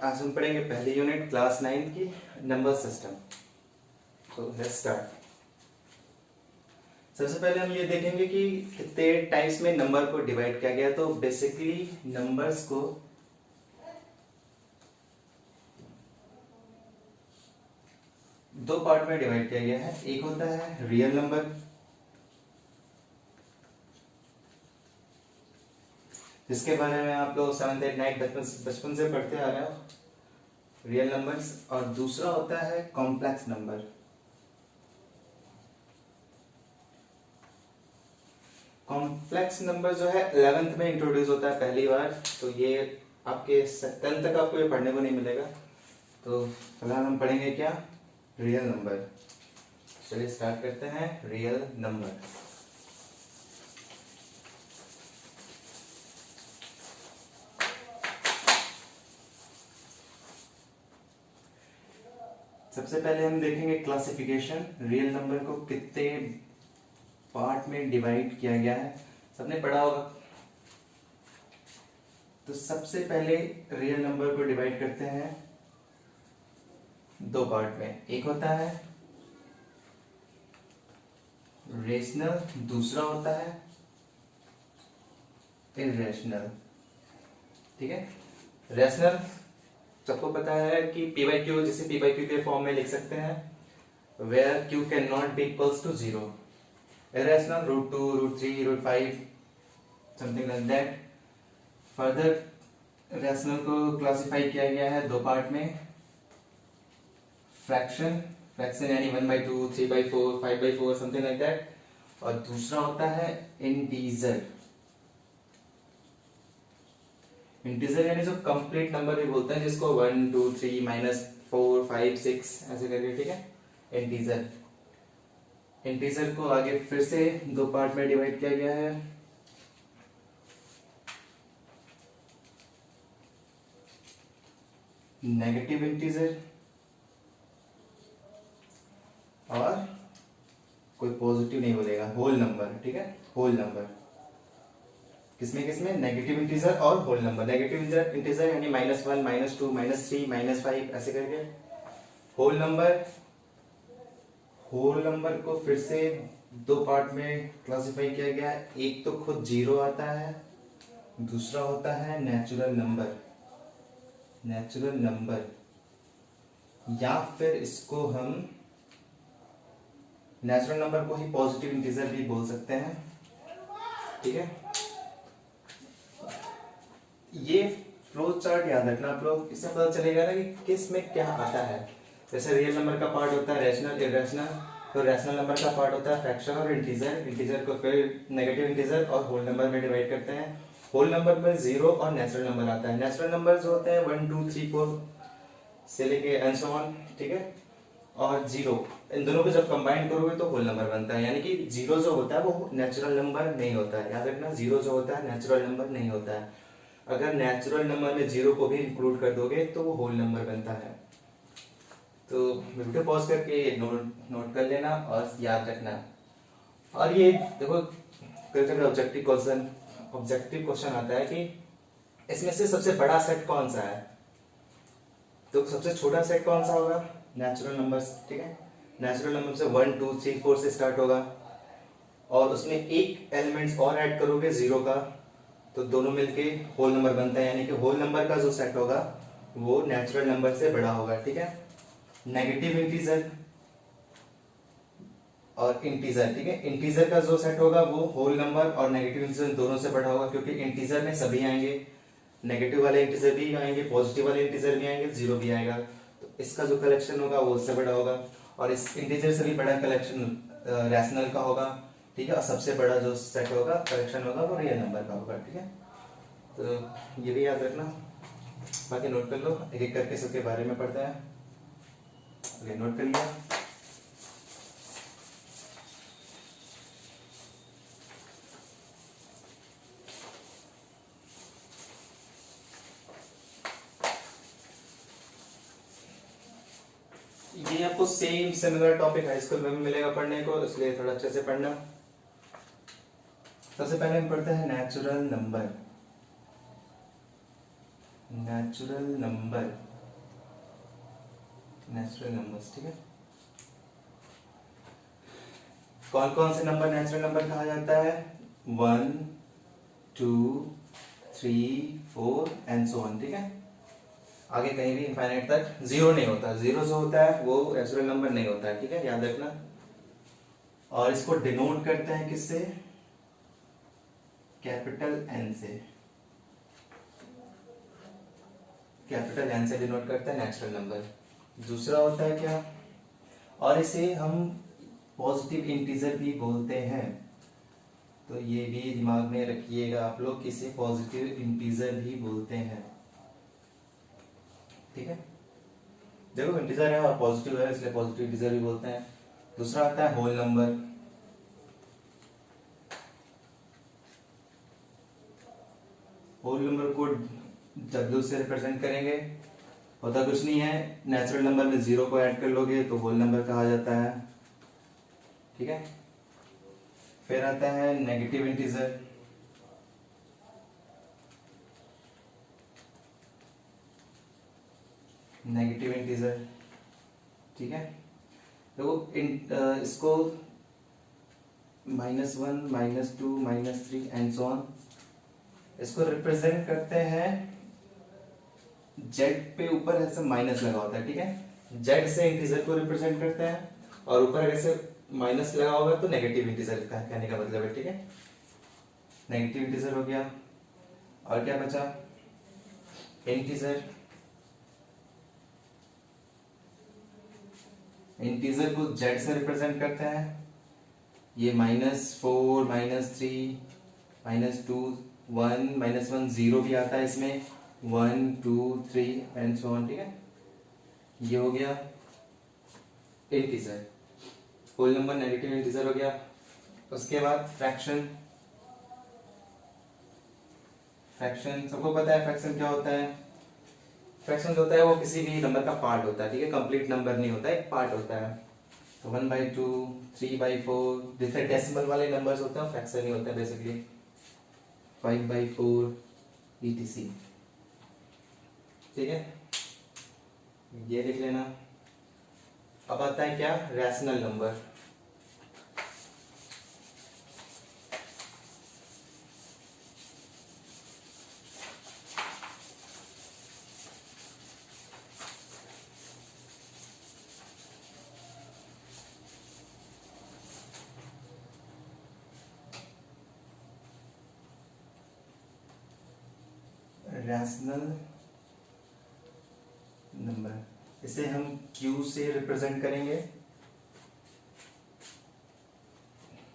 आज हम पढ़ेंगे पहली यूनिट क्लास 9 की नंबर सिस्टम। तो लेट्स स्टार्ट। सबसे पहले हम ये देखेंगे कि कितने टाइप्स में नंबर को डिवाइड किया गया। तो बेसिकली नंबर्स को दो पार्ट में डिवाइड किया गया है। एक होता है रियल नंबर, जिसके बारे में आप लोग 7th 8th 9th बचपन से पढ़ते आ रहे हो, रियल नंबर्स। और दूसरा होता है कॉम्प्लेक्स नंबर। कॉम्प्लेक्स नंबर जो है 11th में इंट्रोड्यूस होता है पहली बार। तो ये आपके 10th तक आपको ये पढ़ने को नहीं मिलेगा। तो फिलहाल हम पढ़ेंगे क्या, रियल नंबर। चलिए स्टार्ट करते हैं। रियल नंबर, सबसे पहले हम देखेंगे क्लासिफिकेशन। रियल नंबर को कितने पार्ट में डिवाइड किया गया है, सबने पढ़ा होगा। तो सबसे पहले रियल नंबर को डिवाइड करते हैं दो पार्ट में। एक होता है रेशनल, दूसरा होता है इरेशनल। ठीक है, रेशनल सबको पता है कि पी बाई क्यू, जिसे पी बाई क्यू के फॉर्म में लिख सकते हैं, where Q can not be equals to 0। Irrational √2, √3, √5, something like that. Further rational को क्लासिफाई किया गया है दो पार्ट में। फ्रैक्शन, फ्रैक्शन यानी 1/2, 3/4, 5/4, समथिंग लाइक दैट। और दूसरा होता है इंटीजर। इंटीजर यानी जो कंप्लीट नंबर भी बोलते हैं, जिसको 1 2 3 -4 5 6 ऐसे करके। ठीक है, इंटीजर। इंटीजर को आगे फिर से दो पार्ट में डिवाइड किया गया है। नेगेटिव इंटीजर और कोई पॉजिटिव नहीं बोलेगा, होल नंबर। ठीक है, होल नंबर किसमें किसमें, नेगेटिव इंटीजर और होल नंबर। नेगेटिव इंटीजर यानी -1 -2 -3 -5 ऐसे करके। होल नंबर, होल नंबर को फिर से दो पार्ट में क्लासिफाई किया गया है। एक तो खुद 0 आता है, दूसरा होता है नेचुरल नंबर। नेचुरल नंबर, या फिर इसको हम नेचुरल नंबर को ही पॉजिटिव इंटीजर भी बोल सकते हैं। ठीक है, ये फ्लो चार्ट याद रखना आप लोग, इससे पता चलेगा ना कि किस में क्या आता है। जैसे रियल नंबर का पार्ट होता है रैशनल, इरेशनल। तो रैशनल नंबर का पार्ट होता है फ्रैक्शन और इंटीजर। इंटीजर को फिर नेगेटिव इंटीजर और होल नंबर में डिवाइड करते हैं। होल नंबर में 0 और नेचुरल नंबर आता है। नेचुरल नंबर जो होते हैं 1 2 3 4 से लेके एंड सो ऑन। ठीक है, और 0, इन दोनों को जब कंबाइन करोगे तो होल नंबर बनता है। यानी कि 0 जो होता है वो नेचुरल नंबर नहीं होता है। याद रखना, 0 जो होता है नेचुरल नंबर नहीं होता है। अगर नेचुरल नंबर में 0 को भी इंक्लूड कर दोगे तो वो होल नंबर बनता है। तो वीडियो पॉज करके नोट कर लेना और याद रखना। और ये देखो, कभी ऑब्जेक्टिव क्वेश्चन आता है कि इसमें से सबसे बड़ा सेट कौन सा है। तो सबसे छोटा सेट कौन सा होगा, नेचुरल नंबर्स। ठीक है, नेचुरल नंबर से 1 2 3 4 से स्टार्ट होगा, और उसमें एक एलिमेंट्स और ऐड करोगे 0 का, तो दोनों मिलके होल नंबर बनता है। यानी कि होल नंबर का जो सेट होगा वो नेचुरल नंबर से बड़ा होगा। ठीक है, नेगेटिव इंटीजर और इंटीजर। ठीक है, इंटीजर का जो सेट होगा वो होल नंबर और नेगेटिव इंटीजर दोनों से बड़ा होगा, क्योंकि इंटीजर में सभी आएंगे, नेगेटिव वाले इंटीजर भी आएंगे, पॉजिटिव वाले इंटीजर भी आएंगे, 0 भी आएगा। तो इसका जो कलेक्शन होगा वो उससे बड़ा होगा, और इस इंटीजर से भी बड़ा कलेक्शन रैशनल का होगा। ठीक है, और सबसे बड़ा जो सेट होगा, कलेक्शन होगा, वो रियल नंबर का होगा। ठीक है, तो ये भी याद रखना। बाकी नोट कर लो, एक एक करके सबके बारे में पढ़ते हैं। ये नोट कर लिया। ये आपको same similar topic high school में भी मिलेगा पढ़ने को, इसलिए थोड़ा अच्छे से पढ़ना। सबसे पहले हम पढ़ते हैं natural number. Natural number natural numbers, ठीक है। कौन कौन से नंबर नेचुरल नंबर कहा जाता है? 1 2 3 4 एंड सो ऑन, ठीक है। आगे कहीं भी इनफाइनाइट तक जीरो नहीं होता, जीरो जो होता है वो नेचुरल नंबर नहीं होता है, ठीक है, याद रखना। और इसको डिनोट करते हैं किससे? कैपिटल एन से, कैपिटल एन से डिनोट करते हैं नेचुरल नंबर। दूसरा होता है क्या? और इसे हम पॉजिटिव इंटीजर भी बोलते हैं, तो ये भी दिमाग में रखिएगा आप लोग, किसे पॉजिटिव इंटीजर भी बोलते हैं, ठीक है। देखो इंटीजर है और पॉजिटिव है इसलिए पॉजिटिव इंटीजर भी बोलते हैं। दूसरा आता है होल नंबर। होल नंबर को W से रिप्रेजेंट करेंगे, होता कुछ नहीं है, नेचुरल नंबर में जीरो को ऐड कर लोगे तो होल नंबर कहा जाता है, ठीक है। फिर आता है नेगेटिव इंटीजर। नेगेटिव इंटीजर, ठीक है। तो इसको -1 -2 -3 एंड सो ऑन, इसको रिप्रेजेंट करते हैं जेड पे ऊपर ऐसे माइनस लगा होता है, ठीक है। जेड से इंटीजर को रिप्रेजेंट करते हैं और ऊपर ऐसे माइनस लगा होगा तो नेगेटिव इंटीजर का कहने का मतलब है, ठीक है। नेगेटिव इंटीजर हो गया। और क्या बचा? इंटीजर। इंटीजर को जेड से रिप्रेजेंट करते हैं, ये -4 -3 -2 1 -1 0 भी आता है इसमें, 1 2 3 एंड सो ऑन, ठीक है। ये हो गया integer, whole number negative integer हो गया। उसके बाद फ्रैक्शन। फ्रैक्शन सबको पता है, फ्रैक्शन क्या होता है? फ्रैक्शन जो होता है वो किसी भी नंबर का पार्ट होता है, ठीक है, कंप्लीट नंबर नहीं होता है, एक पार्ट होता है। तो 1/2 3/4 जैसे डेसिमल वाले नंबर्स होते हैं फ्रैक्शन ही होता है बेसिकली, 5/4 etc, ठीक है, ये लिख लेना। अब आता है क्या? Rational number. रैशनल नंबर, इसे हम Q से रिप्रेजेंट करेंगे।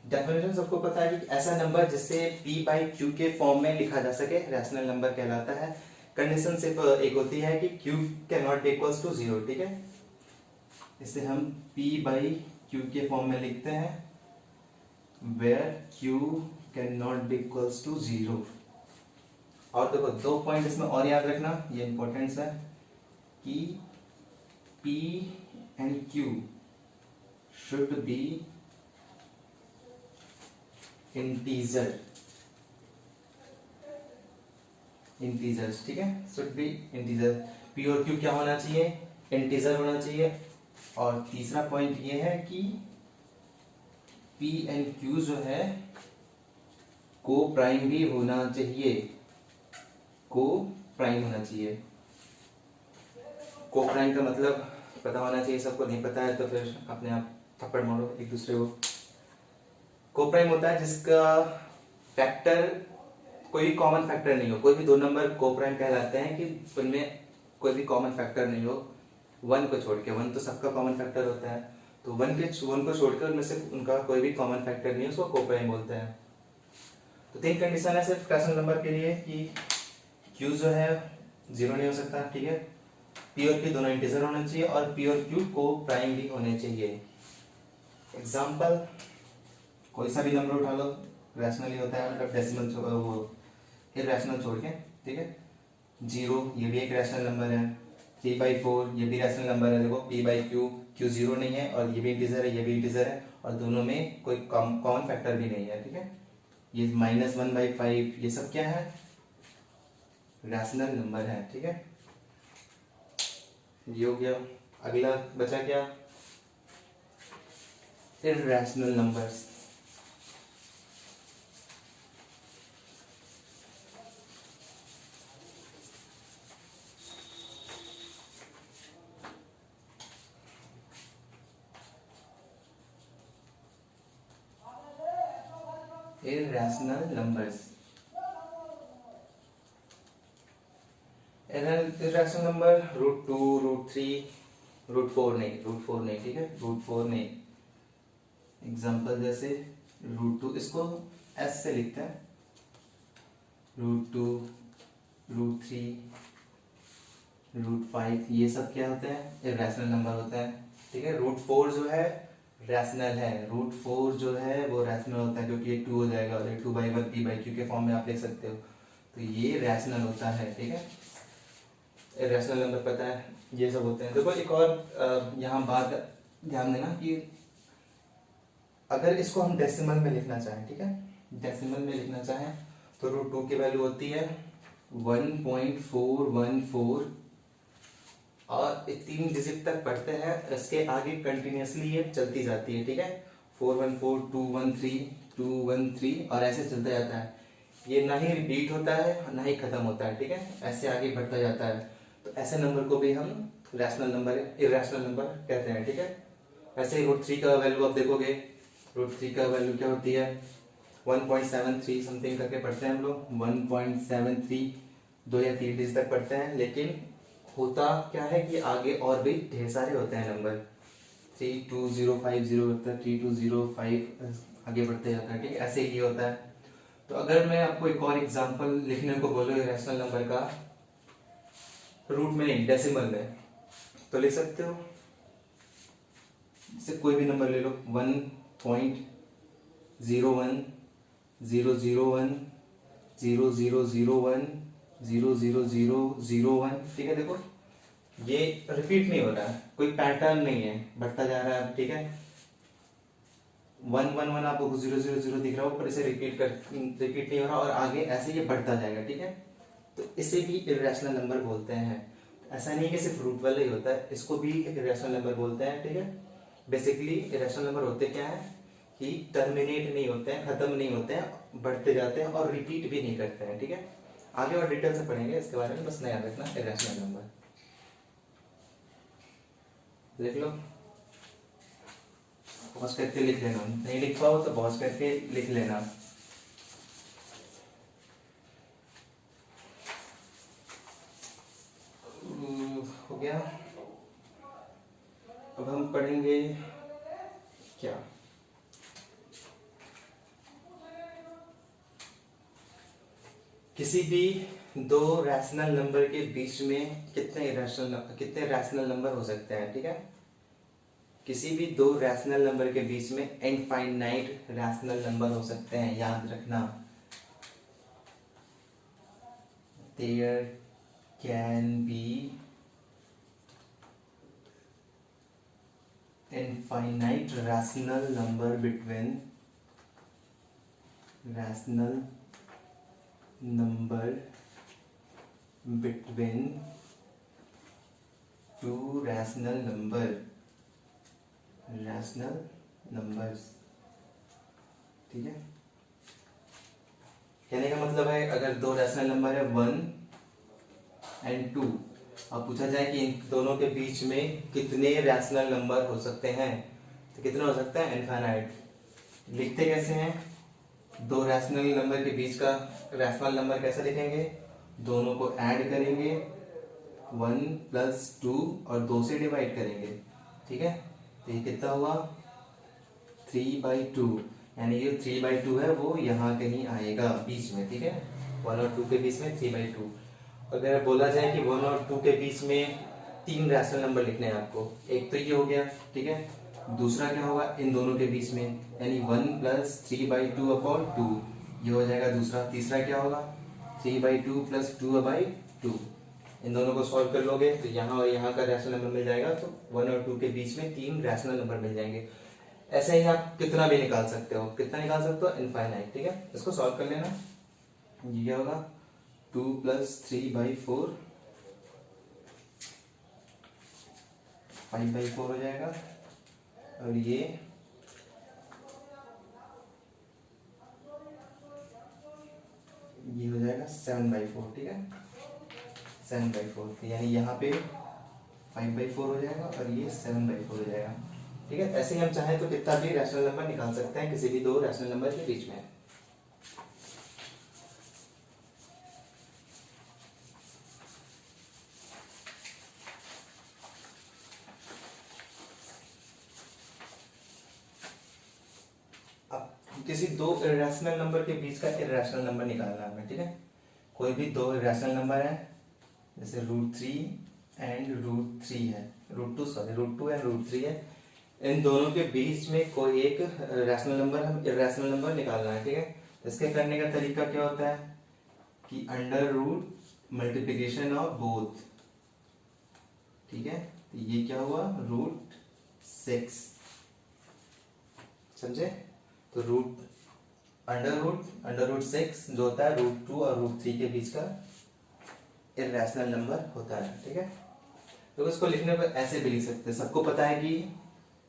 डेफिनेशन सबको पता है कि ऐसा नंबर जिसे P/Q के फॉर्म में लिखा जा सके रैशनल नंबर कहलाता है। कंडीशन सिर्फ एक होती है कि Q can not be equals to 0, ठीक है। इसे हम P/Q के फॉर्म में लिखते हैं where Q can not be equals to 0। और देखो दो पॉइंट इसमें और याद रखना, ये इंपॉर्टेंट है कि P and Q should be integer, integers, ठीक है, शुड बी इंटीजर। P और Q क्या होना चाहिए? इंटीजर होना चाहिए। और तीसरा पॉइंट ये है कि P एंड Q जो है को प्राइम भी होना चाहिए, को प्राइम होना चाहिए। को प्राइम का मतलब पता होना चाहिए सबको, नहीं पता है तो फिर अपने आप थप्पड़ मारो एक दूसरे को। को प्राइम होता है जिसका फैक्टर कोई भी कॉमन फैक्टर नहीं हो, कोई भी दो नंबर को प्राइम कहलाते हैं कि उनमें कोई भी कॉमन फैक्टर नहीं हो, वन को छोड़ के। वन तो सबका कॉमन फैक्टर होता है, तो वन को छोड़कर उनमें से उनका कोई भी कॉमन फैक्टर नहीं है, उसको को प्राइम बोलते हैं। तो तीन कंडीशन है सिर्फ रैशनल नंबर के लिए कि Q जो है 0 नहीं हो सकता, ठीक है, P और Q दोनों इंटीजर होने चाहिए और P और Q को प्राइम भी होने चाहिए। एग्जाम्पल, कोई सा भी नंबर उठा लो, रैशनल होता है, मतलब डेसिमल वो इरैशनल छोड़ के, ठीक है। 0 ये भी एक रैशनल नंबर है, 3/4 ये भी रैशनल नंबर है। देखो P/Q, Q 0 नहीं है और ये भी इंटीजर है, ये भी इंटीजर है और दोनों में कोई कॉमन फैक्टर भी नहीं है, ठीक है। ये -1/5 ये सब क्या है? रैशनल नंबर है, ठीक है। ये हो गया। अगला बचा क्या, irrational numbers. Irrational numbers, irrational number √2, √3, √4 नहीं, √4 नहीं, ठीक है, √4 नहीं। एग्जाम्पल जैसे √2, इसको एस से लिखते हैं, √2, √3, √5, ये सब क्या होते हैं, इर्रेशनल नंबर होते हैं, ठीक है। √4 जो है रैशनल है, √4 जो है वो रैशनल होता है, क्योंकि ये 2 हो जाएगा और ये 2/1 p/q के फॉर्म में आप लिख सकते हो, तो ये रैशनल होता है, ठीक है। इर्रेशनल नंबर पता है, ये सब होते हैं। देखो एक और यहाँ बात ध्यान देना कि अगर इसको हम डेसिमल में लिखना चाहें, ठीक है, डेसिमल में लिखना चाहें तो √2 की वैल्यू होती है 1.414 और 3 डिजिट तक पढ़ते हैं, इसके आगे कंटिन्यूसली ये चलती जाती है, ठीक है, 414, 213, 213 और ऐसे चलता जाता है। ये ना ही रिपीट होता है ना ही खत्म होता है, ठीक है, ऐसे आगे बढ़ता जाता है। तो ऐसे नंबर को भी हम रैशनल नंबर, इर्रेशनल नंबर कहते हैं, ठीक है। ऐसे ही √3 का वैल्यू आप देखोगे, √3 का वैल्यू क्या होती है 1.73 समथिंग करके पढ़ते हैं हम लोग, 1.73, 2 या 3 डिजिट तक पढ़ते हैं, लेकिन होता क्या है कि आगे और भी ढेर सारे होते हैं नंबर, 32050 तक, 3205 आगे बढ़ते जाता है, ठीक है, ऐसे ही होता है। तो अगर मैं आपको एक और एग्जांपल लिखने को बोलूं इर्रेशनल नंबर का, रूट में नहीं डेसिमल में, तो लिख सकते हो, इससे कोई भी नंबर ले लो, 1.010100100010001, ठीक है। देखो ये रिपीट नहीं हो रहा है, कोई पैटर्न नहीं है, बढ़ता जा रहा है, ठीक है। 111 आपको 000 दिख रहा हो, पर इसे रिपीट नहीं हो रहा और आगे ऐसे ये बढ़ता जाएगा, ठीक है। तो इसे भी इर्रेशनल नंबर बोलते हैं। ऐसा नहीं कि सिर्फ रूट वाला ही होता है, इसको भी इर्रेशनल नंबर बोलते हैं, ठीक है। बेसिकली इर्रेशनल नंबर होते क्या है कि टर्मिनेट नहीं होते हैं, खत्म नहीं होते हैं, बढ़ते जाते हैं और रिपीट भी नहीं करते हैं, ठीक है। आगे और डिटेल से पढ़ेंगे इसके बारे में, बस याद रखना इर्रेशनल नंबर लिख लो, पॉज करके लिख लेना, नहीं लिख पाओ तो पॉज करके लिख लेना। हो गया। अब हम पढ़ेंगे क्या, किसी भी दो रैशनल नंबर के बीच में कितने रैशनल नंबर हो सकते हैं, ठीक है। किसी भी दो रैशनल नंबर के बीच में इनफाइनाइट रैशनल नंबर हो सकते हैं, याद रखना। There can be infinite rational number between two rational numbers, ठीक है। कहने का मतलब है अगर दो रैशनल नंबर है 1 और 2, अब पूछा जाए कि इन दोनों के बीच में कितने रैशनल नंबर हो सकते हैं, तो कितने हो सकते हैं, इनफाइनाइट। लिखते कैसे हैं, दो रैशनल नंबर के बीच का रैशनल नंबर कैसे लिखेंगे, दोनों को ऐड करेंगे 1 + 2 और 2 से डिवाइड करेंगे, ठीक है। तो ये कितना हुआ 3/2, यानी ये 3/2 है वो यहाँ कहीं आएगा बीच में, ठीक है, 1 और 2 के बीच में 3/2। अगर बोला जाए कि 1 और 2 के बीच में 3 रैशनल नंबर लिखने हैं आपको, एक तो ये हो गया, ठीक है, दूसरा क्या होगा इन दोनों के बीच में, यानी 1 + 3/2/2, ये हो जाएगा दूसरा। तीसरा क्या होगा 3/2 + 2/2, इन दोनों को सॉल्व कर लोगे तो यहाँ और यहाँ का रैशनल नंबर मिल जाएगा, तो 1 और 2 के बीच में 3 रैशनल नंबर मिल जाएंगे। ऐसे ही आप कितना भी निकाल सकते हो, कितना निकाल सकते हो, इनफाइनाइट, ठीक है। इसको सॉल्व कर लेना, ये क्या होगा 2 + 3/4 5/4 हो जाएगा और ये 7/4, ठीक है 7/4, तो यानी यहाँ पे 5/4 हो जाएगा और ये 7/4 हो जाएगा, ठीक है। ऐसे ही हम चाहें तो कितना भी रैशनल नंबर निकाल सकते हैं किसी भी दो रैशनल नंबर के बीच में। अब किसी दो इरेशनल नंबर के बीच का इरेशनल नंबर निकालना है हमें, ठीक है। कोई भी दो इरेशनल नंबर है, जैसे √3 एंड √3 है, √2 एंड √3 है, इन दोनों के बीच में कोई एक रैशनल नंबर, हम इरेशनल नंबर निकालना है, ठीक है। तो इसके करने का तरीका क्या होता है कि under root multiplication of both, ठीक है। तो ये क्या हुआ √6, समझे। तो अंडर रूट 6 जो होता है √2 और √3 के बीच का इरेशनल नंबर होता है, ठीक है। तो इसको लिखने पर ऐसे भी लिख सकते हैं, सबको पता है कि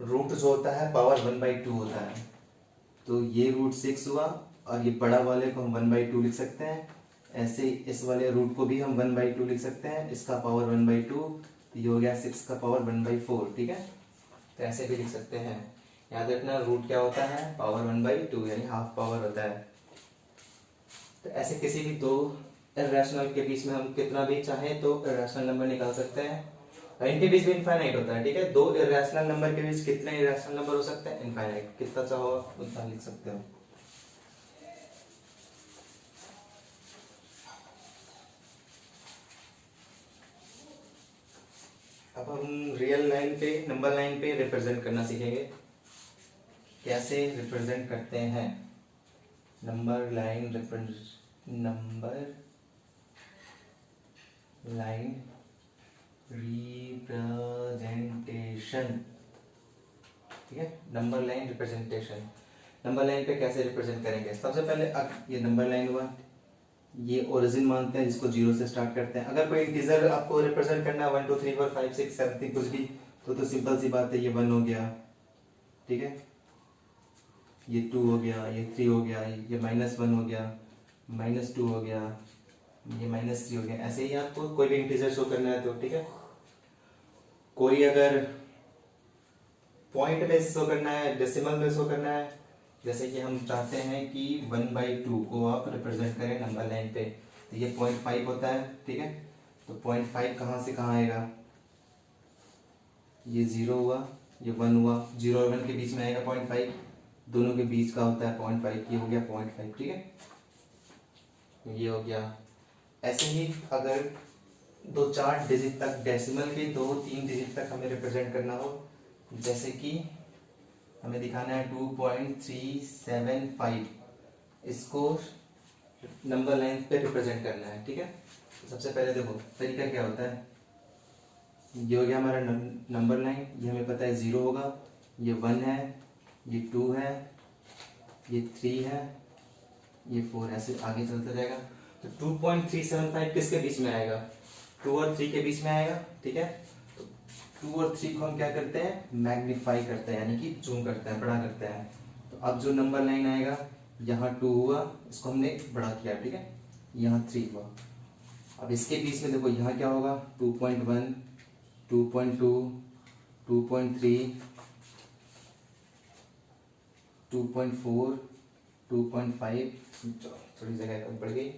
रूट जो होता है पावर 1/2 होता है, तो ये √6 हुआ और ये बड़ा वाले को हम 1/2 लिख सकते हैं। ऐसे इस वाले रूट को भी हम 1/2 लिख सकते हैं, इसका पावर 1/2, तो ये हो गया 6 का पावर 1/4, ठीक है। तो ऐसे भी लिख सकते हैं। याद रखना रूट क्या होता है पावर 1/2 यानी हाफ पावर होता है। तो ऐसे किसी भी दो इरेशनल के बीच में हम कितना भी चाहें तो इरेशनल नंबर निकाल सकते हैं, और इनके बीच भी इनफाइनाइट होता है, ठीक है। दो इरेशनल नंबर के बीच कितने इरेशनल नंबर हो सकते हैं, इनफाइनाइट, कितना चाहो उतना लिख सकते हो। अब हम रियल लाइन पे, नंबर लाइन पे रिप्रेजेंट करना सीखेंगे, कैसे रिप्रेजेंट करते हैं नंबर लाइन रिप्रेजेंटेशन, ठीक है। Number line representation, number line पे कैसे रिप्रेजेंट करेंगे। सबसे पहले अब ये नंबर लाइन हुआ, ये ओरिजिन मानते हैं जिसको 0 से स्टार्ट करते हैं। अगर कोई इंटीजर आपको रिप्रेजेंट करना है 1 2 3 4 5 6 7 3 कुछ भी, तो सिंपल सी बात है, ये 1 हो गया, ठीक है, ये 2 हो गया, ये 3 हो गया, ये -1 हो गया, -2 हो गया, ये -3 हो गया। ऐसे ही आपको कोई भी इंटीजर शो करना है तो, ठीक है। कोई अगर पॉइंट में शो करना है, डेसिमल में शो करना है, जैसे कि हम चाहते हैं कि 1/2 को आप रिप्रेजेंट करें नंबर लाइन पे, तो ये 0.5 होता है, ठीक है। तो 0.5 कहाँ से कहाँ आएगा, ये 0 हुआ, ये 1 हुआ, 0 और 1 के बीच में आएगा 0.5, दोनों के बीच का होता है 0.5, ये हो गया 0.5, ठीक है, ये हो गया। ऐसे ही अगर 2-4 डिजिट तक, डेसिमल के 2-3 डिजिट तक हमें रिप्रेजेंट करना हो, जैसे कि हमें दिखाना है 2.375, इसको नंबर लाइन पे रिप्रेजेंट करना है, ठीक है। तो सबसे पहले देखो तरीका क्या होता है, ये हो गया हमारा नंबर लाइन, ये हमें पता है 0 होगा, ये 1 है, ये 2 है, ये 3 है, ये 4, ऐसे आगे चलता जाएगा। तो 2.375 किसके बीच में आएगा, 2 और 3 के बीच में आएगा, ठीक है। तो 2 और 3 को हम क्या करते हैं, मैग्नीफाई करते हैं, यानी कि जूम करते हैं, बड़ा करते हैं। तो अब जो नंबर लाइन आएगा, यहाँ 2 हुआ, इसको हमने बड़ा किया, ठीक है, यहाँ 3 हुआ। अब इसके बीच में देखो यहाँ क्या होगा, 2.1, 2.2, 2.3, 2.4, 2.5, थोड़ी जगह बढ़ गई,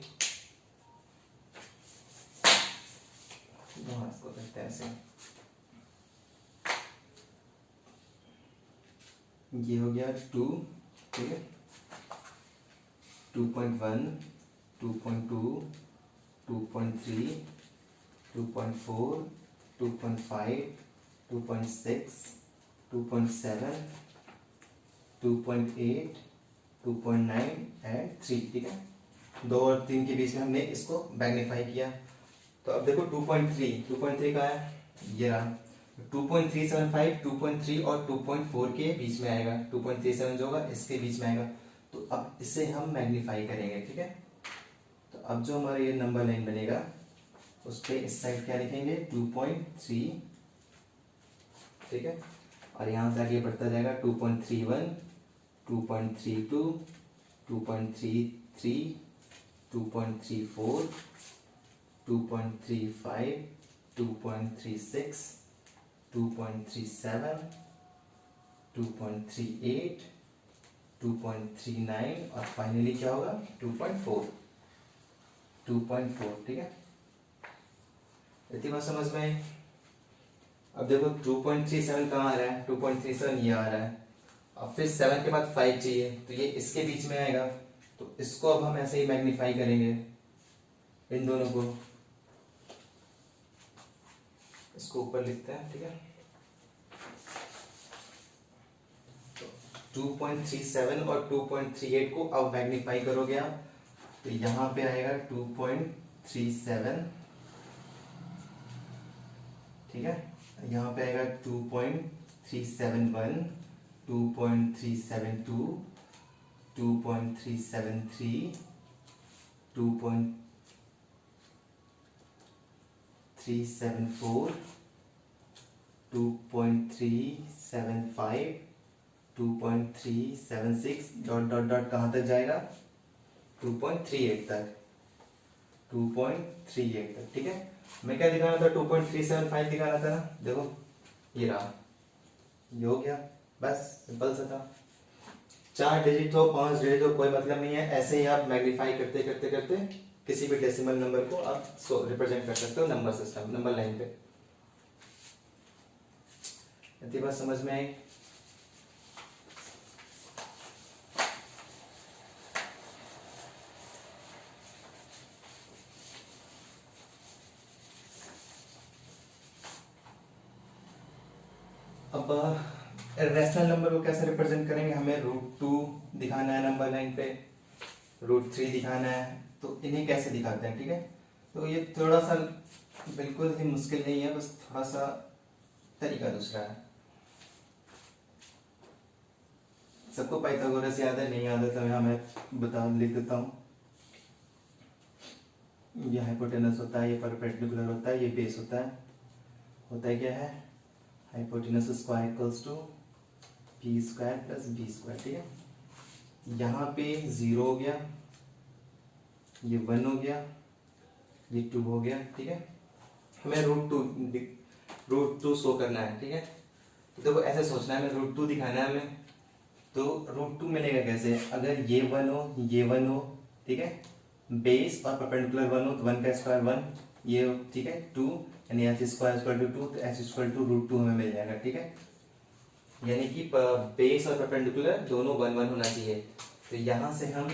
इसको करते हैं ऐसे, ये हो गया 2, ठीक है, 2.1, 2.2, 2.3, 2.4, 2.5, 2.6, 2.7, 2.8, 2.9 एंड 3, ठीक है। 2 और 3 के बीच में हमने इसको मैग्नीफाई किया। तो अब देखो 2.3 का है, ये रहा 2.375, 2.3 और 2.4 के बीच में आएगा, 2.37 जो होगा इसके बीच में आएगा। तो अब इसे हम मैग्नीफाई करेंगे, ठीक है। तो अब जो हमारा ये नंबर लाइन बनेगा, उस पे इस साइड क्या लिखेंगे, 2.3, ठीक है। और यहाँ से आगे बढ़ता जाएगा 2.31, 2.32, 2.33, 2.34, 2.35, 2.36, 2.37, 2.38, 2.39 और फाइनली क्या होगा 2.4, 2.4। ठीक है, इतनी बात समझ में आई। अब देखो 2.37 कहाँ आ रहा है, 2.37 ये आ रहा है। अब फिर 7 के बाद 5 चाहिए, तो ये इसके बीच में आएगा, तो इसको अब हम ऐसे ही मैग्नीफाई करेंगे, इन दोनों को, इसको ऊपर लिखते हैं। ठीक है, तो 2.37 और 2.38 को अब मैग्नीफाई करोगे आप, तो यहाँ पे आएगा 2.37, ठीक है, यहाँ पे आएगा 2.371, 2.372, 2.373, 2.374, 2.375, 2.376 डॉट डॉट डॉट कहाँ तक जाएगा 2.38 तक, 2.38 तक। ठीक है, मैं क्या दिखाना था, 2.375 दिखाना था ना, देखो ये रहा, ये हो गया, बस सिंपल सा था। 4 डिजिट हो 5 डिजिट हो कोई मतलब नहीं है, ऐसे ही आप मैग्नीफाई करते करते करते किसी भी डेसिमल नंबर को आप रिप्रेजेंट कर सकते हो नंबर सिस्टम, नंबर लाइन पे। इतनी बात समझ में आई। अब रैशनल नंबर को कैसे रिप्रेजेंट करेंगे, हमें √2 दिखाना है नंबर लाइन पे, √3 दिखाना है, तो इन्हें कैसे दिखाते हैं। ठीक है, तो ये थोड़ा सा बिल्कुल ही मुश्किल नहीं है, बस थोड़ा सा तरीका दूसरा है। सबको पाइथागोरस याद है, नहीं याद है तो यहाँ मैं लिख देता हूँ। ये हाइपोटेनस होता है, ये परपेंडिकुलर होता है, ये बेस होता है। होता है क्या है, hypotenuse square equals to P square plus B square. ठीक है, यहाँ पे 0 हो गया, ये 1 हो गया, ये 2 हो गया। ठीक है, हमें √2 शो करना है। ठीक है, तो देखो ऐसे सोचना है, हमें √2 दिखाना है हमें, तो √2 मिलेगा कैसे, अगर ये 1 हो, ये 1 हो, ठीक है, बेस और परपेंडिकुलर 1 हो, तो 1 का स्क्वायर 1, ये हो, ठीक है, 2 यानी h स्क्वायर इक्वल टू 2, तो h इक्वल टू √2 हमें मिल जाएगा। ठीक है, यानी कि बेस और परपेंडिकुलर दोनों 1 1 होना चाहिए। तो यहाँ से हम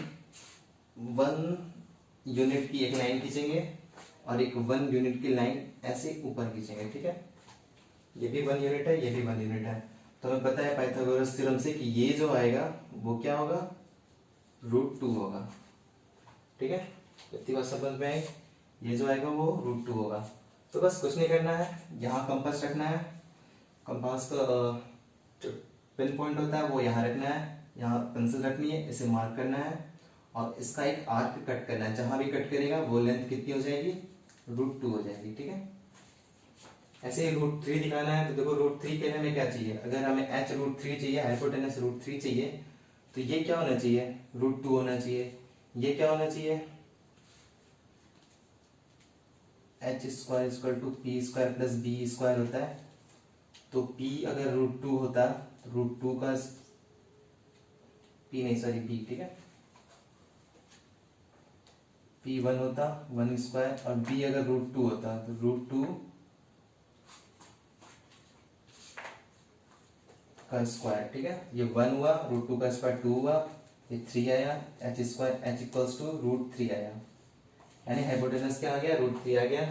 1 यूनिट की एक लाइन खींचेंगे और एक 1 यूनिट की लाइन ऐसे ऊपर खींचेंगे। ठीक है, ये भी 1 यूनिट है, ये भी 1 यूनिट है। तो हमें पता है पाइथागोरस थ्योरम से कि ये जो आएगा वो क्या होगा, √2 होगा। ठीक है, इतनी बात समझ में आई, ये जो आएगा वो √2 होगा। तो बस कुछ नहीं करना है, यहाँ कंपास रखना है, कंपास का पिन पॉइंट होता है वो यहाँ रखना है, यहाँ पेंसिल रखनी है, इसे मार्क करना है और इसका एक आर्क कट करना है। जहां भी कट करेगा वो लेंथ कितनी हो जाएगी, √2 हो जाएगी। ठीक है, ऐसे ही √3 दिखाना है, तो देखो √3 के लिए हमें क्या चाहिए, अगर हमें h√3 चाहिए, हाइपोटेनस √3 चाहिए, तो ये क्या होना चाहिए, √2 होना चाहिए। ये क्या होना चाहिए, h square equal to P square plus B square होता है। तो p अगर √2 होता, √2 का p नहीं सॉरी b, ठीक है, p 1 होता 1 स्क्वायर, और b अगर √2 होता तो √2 का स्क्वायर। ठीक है, ये 1 हुआ, √2 का स्क्वायर 2 हुआ, ये 3 आया, h square h equals to √3 आया, यानी हाइपोटेनस क्या आ गया, √3 आ गया।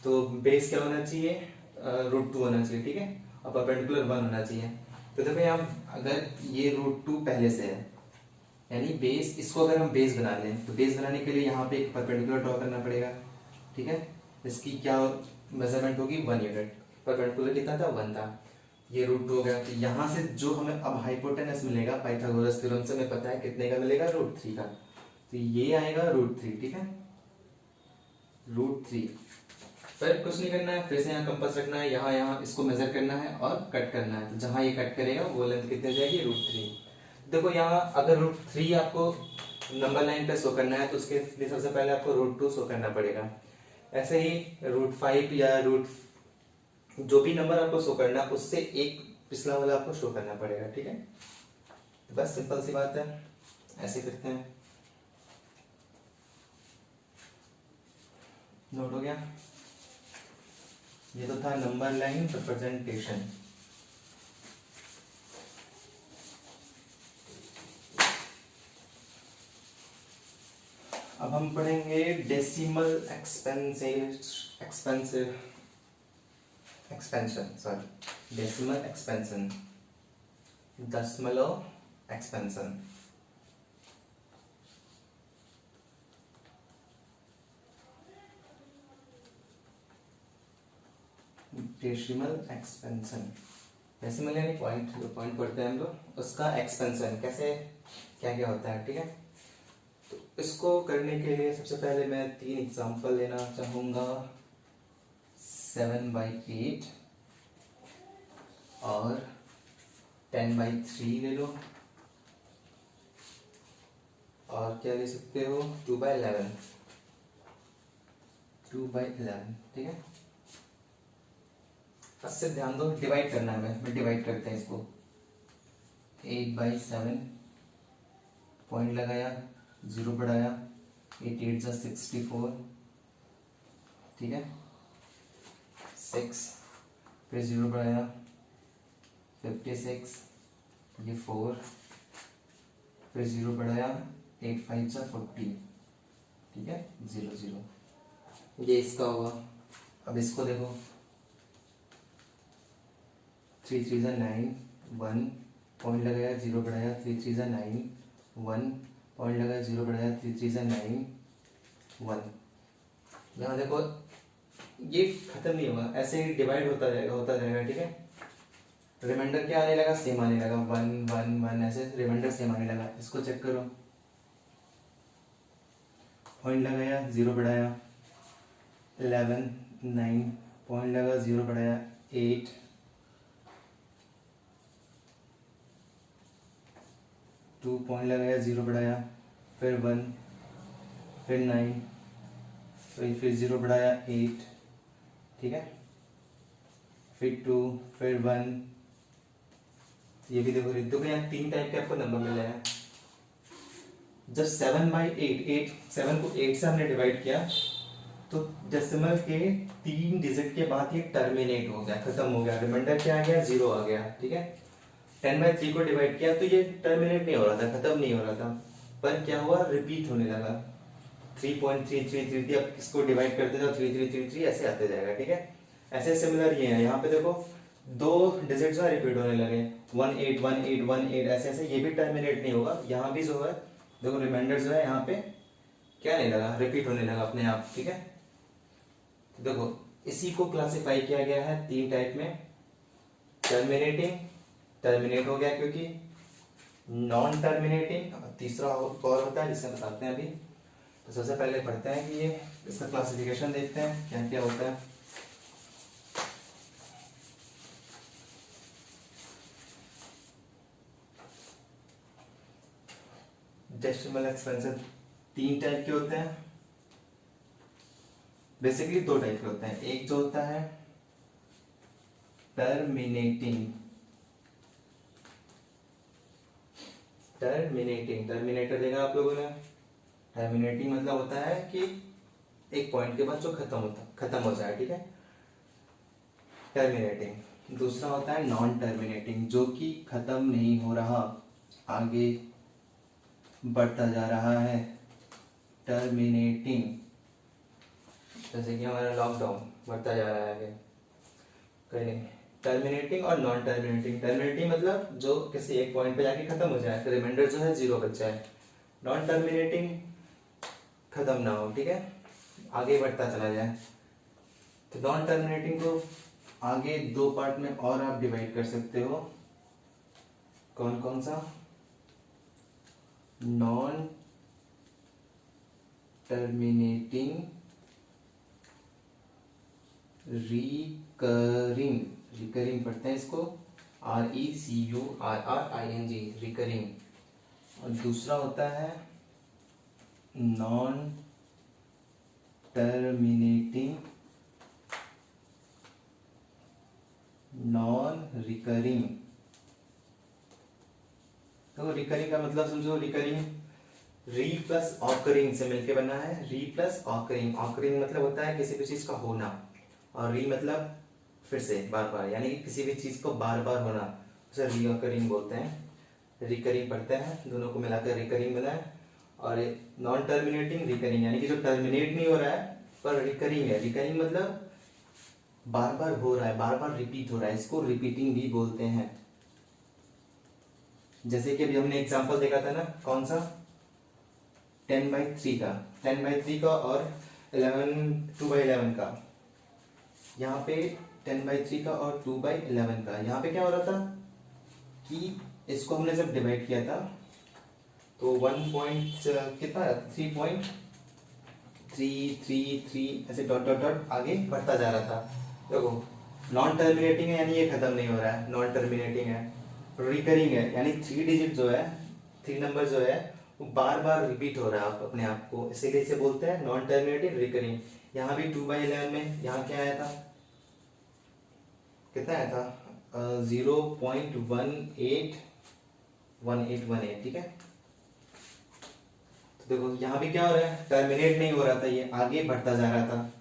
तो बेस क्या होना चाहिए, √2 होना चाहिए। ठीक है, और परपेंडिकुलर 1 होना चाहिए। तो देखो यहाँ अगर ये √2 पहले से है, यानी बेस, इसको अगर हम बेस बना लें, तो बेस बनाने के लिए यहाँ पे एक परपेंडिकुलर ड्रॉ करना पड़ेगा। ठीक है, इसकी क्या मेजरमेंट होगी, 1 यूनिट, परपेंडिकुलर कितना था, 1 था, ये √2 हो गया। तो यहाँ से जो हमें अब हाइपोटेनस मिलेगा पाइथागोरस थ्योरम से हमें पता है कितने का मिलेगा, √3 का। तो ये आएगा √3। ठीक है, √3 फिर कुछ नहीं करना है, फिर से यहाँ कंपास रखना है, यहाँ यहाँ इसको मेजर करना है और कट करना है। तो जहाँ ये कट करेगा वो लेंथ कितनी हो जाएगी, √3। देखो यहाँ अगर √3 आपको नंबर लाइन पे शो करना है तो उसके लिए सबसे पहले आपको √2 शो करना पड़ेगा। ऐसे ही √5 या रूट जो भी नंबर आपको शो करना है उससे एक पिछला वाला आपको शो करना पड़ेगा, ठीक है। तो बस सिंपल सी बात है, ऐसे करते हैं। नोट हो गया। ये तो था नंबर लाइन रिप्रेजेंटेशन। अब हम पढ़ेंगे डेसिमल एक्सपेंशन, डेसिमल एक्सपेंशन, दशमलव एक्सपेंशन। डेसिमल एक्सपेंशन, डेसिमल यानी पॉइंट, जो पॉइंट पढ़ते हैं हम लोग, उसका एक्सपेंशन कैसे क्या क्या होता है, ठीक है। तो इसको करने के लिए सबसे पहले मैं 3 एग्जांपल लेना चाहूँगा। 7/8 और 10/3 ले लो, और क्या ले सकते हो, 2/11, 2/11, ठीक है। इससे ध्यान दो, डिवाइड करना है, मैं डिवाइड करते हैं इसको। 8/7, पॉइंट लगाया, 0 बढ़ाया, 8 8 जा 64, ठीक है। 6, फिर 0 बढ़ाया, 56, ये 4, फिर 0 बढ़ाया, 8 5 जा 40, ठीक है, 0 0, ये इसका होगा। अब इसको देखो, 3 3 जा 9, 1, पॉइंट लगाया, 0 बढ़ाया, 3 3 जा 9, 1, पॉइंट लगाया, 0 बढ़ाया, 3 3 जा 9, 1। यहाँ देखो ये खत्म नहीं होगा, ऐसे ही डिवाइड होता जाएगा, ठीक है। रिमाइंडर क्या आने लगा, सेम आने लगा, 1 1 1, ऐसे रिमाइंडर सेम आने लगा। इसको चेक करो, पॉइंट लगाया, 0 बढ़ाया, 11 9, पॉइंट लगा, 0 बढ़ाया, 8, 2, पॉइंट लगाया, 0 बढ़ाया, फिर 1, फिर 9, फिर 0 बढ़ाया, 8, ठीक है, फिर 2, फिर 1। ये भी देखो, यहाँ 3 टाइप के आपको नंबर मिले हैं। जब 7/8, 7 को 8 से हमने डिवाइड किया तो डेसिमल के 3 डिजिट के बाद ये टर्मिनेट हो गया, खत्म हो गया, रिमाइंडर क्या आ गया, 0 आ गया, ठीक है। 10/3 को डिवाइड किया तो ये टर्मिनेट नहीं हो रहा था, खत्म नहीं हो रहा था, पर क्या हुआ, रिपीट होने लगा। 3.3333, अब इसको डिवाइड करते जाओ, 3333 ऐसे आते जाएगा, ठीक है। ऐसे सिमिलर ये है, यहाँ पे देखो 2 डिजिट जो है रिपीट होने लगे, 181818, ऐसे ऐसे, ये भी टर्मिनेट नहीं होगा। यहाँ भी जो है देखो रिमाइंडर जो है यहाँ पे क्या नहीं लगा, रिपीट होने लगा अपने आप, ठीक है। तो देखो इसी को क्लासिफाई किया गया है 3 टाइप में। टर्मिनेटिंग, टर्मिनेट हो गया क्योंकि, नॉन टर्मिनेटिंग, तीसरा और होता है जिसे बताते हैं अभी। तो सबसे पहले पढ़ते हैं कि ये इसका क्लासिफिकेशन देखते हैं क्या क्या होता है। डेसिमल एक्सपेंशन 3 टाइप के होते हैं, बेसिकली 2 टाइप के होते हैं। एक जो होता है टर्मिनेटिंग, टर्मिनेटर देखा आप लोगों ने। टर्मिनेटिंग मतलब होता है कि एक पॉइंट के बाद जो खत्म हो जाए, ठीक है, टर्मिनेटिंग। दूसरा होता है नॉन टर्मिनेटिंग, जो कि खत्म नहीं हो रहा, आगे बढ़ता जा रहा है, टर्मिनेटिंग। जैसे कि हमारा लॉकडाउन बढ़ता जा रहा है आगे, कहीं नहीं। टर्मिनेटिंग और नॉन टर्मिनेटिंग, टर्मिनेटिंग मतलब जो किसी एक पॉइंट पे जाके खत्म हो जाए, फिर रिमाइंडर जो है 0 बच जाए। नॉन टर्मिनेटिंग खत्म ना हो, ठीक है, आगे बढ़ता चला जाए। तो नॉन टर्मिनेटिंग को आगे 2 पार्ट में और आप डिवाइड कर सकते हो। कौन कौन सा, नॉन टर्मिनेटिंग रिकरिंग, रिकरिंग पढ़ते हैं इसको, RECURRING, रिकरिंग। और दूसरा होता है नॉन टर्मिनेटिंग, नॉन रिकरिंग। तो रिकरिंग का मतलब समझो, रिकरिंग री प्लस ऑकरिंग से मिलके बना है, री प्लस ऑकरिंग। ऑकरिंग मतलब होता है किसी भी चीज का होना, और री मतलब फिर से बार बार, यानी कि किसी भी चीज को बार बार होना, उसे री ऑकरिंग बोलते हैं। रिकरिंग पढ़ते हैं, दोनों को मिलाकर रिकरिंग बना है। और नॉन टर्मिनेटिंग रिकरिंग, यानी कि जो टर्मिनेट नहीं हो रहा है पर रिकरिंग है। रिकरिंग मतलब बार बार हो रहा है, बार बार रिपीट हो रहा है, इसको रिपीटिंग भी बोलते हैं। जैसे कि अभी हमने एग्जांपल देखा था ना, कौन सा, 10/3 का, 10/3 का और 2/11 का। यहाँ पे 10/3 का और 2/11 का, यहाँ पे क्या हो रहा था कि इसको हमने जब डिवाइड किया था तो 1 पॉइंट कितना, 3.333 ऐसे डॉट डॉट डॉट आगे बढ़ता जा रहा था। देखो नॉन टर्मिनेटिंग है, यानी ये खत्म नहीं हो रहा है, नॉन टर्मिनेटिंग है। रिकरिंग है, यानी 3 डिजिट जो है, 3 नंबर जो है वो बार बार रिपीट हो रहा है अपने आप को, इसीलिए इसे बोलते हैं नॉन टर्मिनेटिंग रिकरिंग। यहाँ भी 2/11 में यहाँ क्या आया था, कितना आया था, 0.1818, ठीक है। तो देखो यहाँ भी क्या हो रहा है, टर्मिनेट नहीं हो रहा था, ये आगे बढ़ता जा रहा था,